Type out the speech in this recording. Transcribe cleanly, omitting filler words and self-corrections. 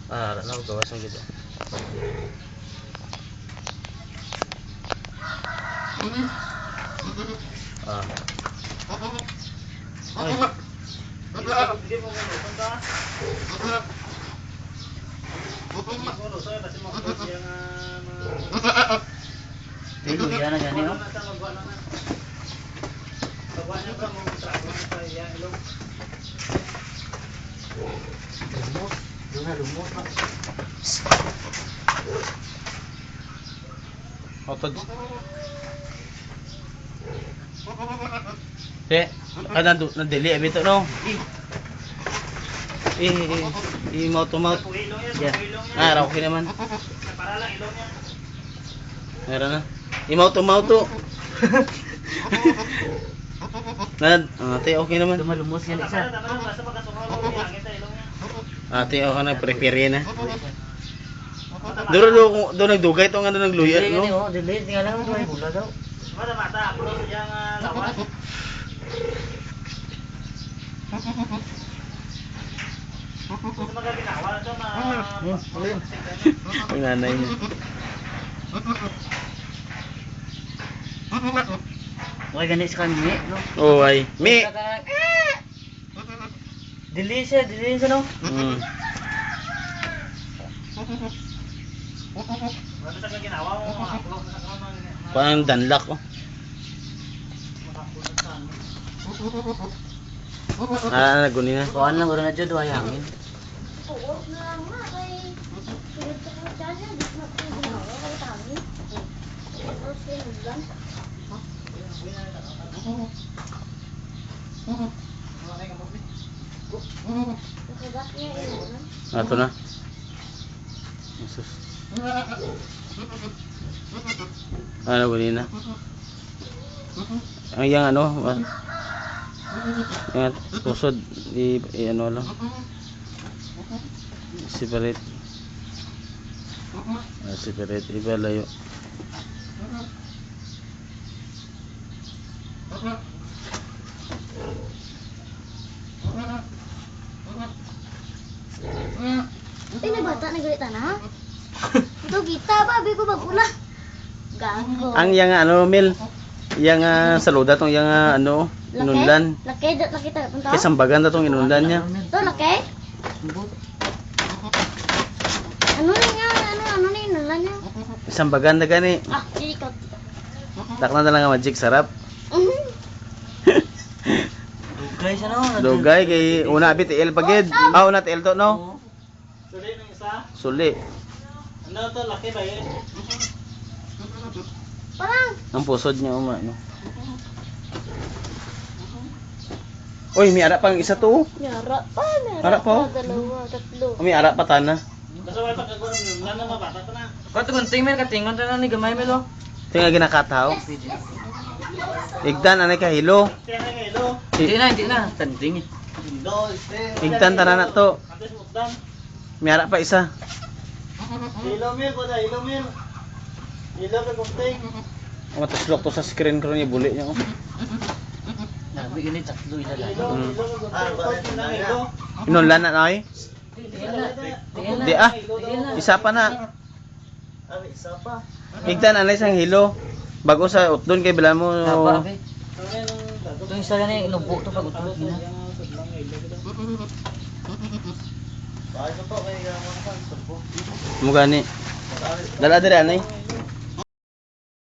Ah, ano gawas ng gitu. Ah. Ay. Hindi mo gusto ka? Pero yan na gani oh. Lumos na. Otod. Nandili abito no. Mouth to mouth. Yan. Ah, okay naman. Para lang ilong niya. Meron na. Mouth to mouth to. Ate, okay naman. Lumos yan isa. Basta pagkasukaw mo niya, kita ilong niya. Ate, okay na. Prepare na. Doon nagdugay itong ano ng luya, Dili no? gani oh, dili tingala lang may bula daw. Mata, pulo yang lawas. Kung magaginawa ito na Ang nanay niya. Okay gani sa kami, no? Oh, ay. Mi! Dili siya no? Ano sa ginawa mo mga upload sa karon ng Parang danlak, oh. Naguni na. Kuan lang uro na jud way hangin. Oo, na nga kay sunod sa kanya, di na ko ginawa kay tani. Oo, sunod lang. Nakagat niya yun. Ato na. Jesus. Guni na. Ang yang ano, yung pusod, ano lang. Separate. Separate, iba layo. Pinabata na galita na. Ito kita ba, ko bagula. Gago. Ang yang ano, Mil, yang saluda tong yang ano, inundan. Laki ta punta. Kay sambagan ta tong inundan niya. To laki. Ano ni nulan niya? Sambagan na gani. Ah, di ko. Takna na lang ang magic sarap. Dugay siya no. Dugay kay una bit el pagid. Ah, una el to no. Suli ng isa. Suli. Ano to laki ba yun? Parang Ang pusod niya uma no. Oy, may ara pang isa to. nyara pa, Harap pa, oh. Dalawa, tatlo. May ara pa tana. Basta wala pagkagawin yung lana mabata to na. Kato gunting men katingon ta na ni gamay melo. Tinga ginakataw. Igdan anay kahilo. Kaya nga ilo. Hindi na, tanding. Indo, este. Igdan tanan na to. Antes mukdan. May ara pa isa. Ilo mil ko na, ilo mil. Ilo ka kunting. Matuslok to sa screen ko niya buli niya. Oh. Nabi gani tatlo ila lang. Ilo ka kunting. Kunting na ilo. Inunlan na ay. Di ah. Isa pa na. Abi, isa pa. Igdan anay sang hilo. Bago sa utdon kay bilan mo. Tapa be. So yan ang dagot. Ito isa gani inubo to pag utol gina. Bakit po kay mga kan? Mo gani. Dala diri anay.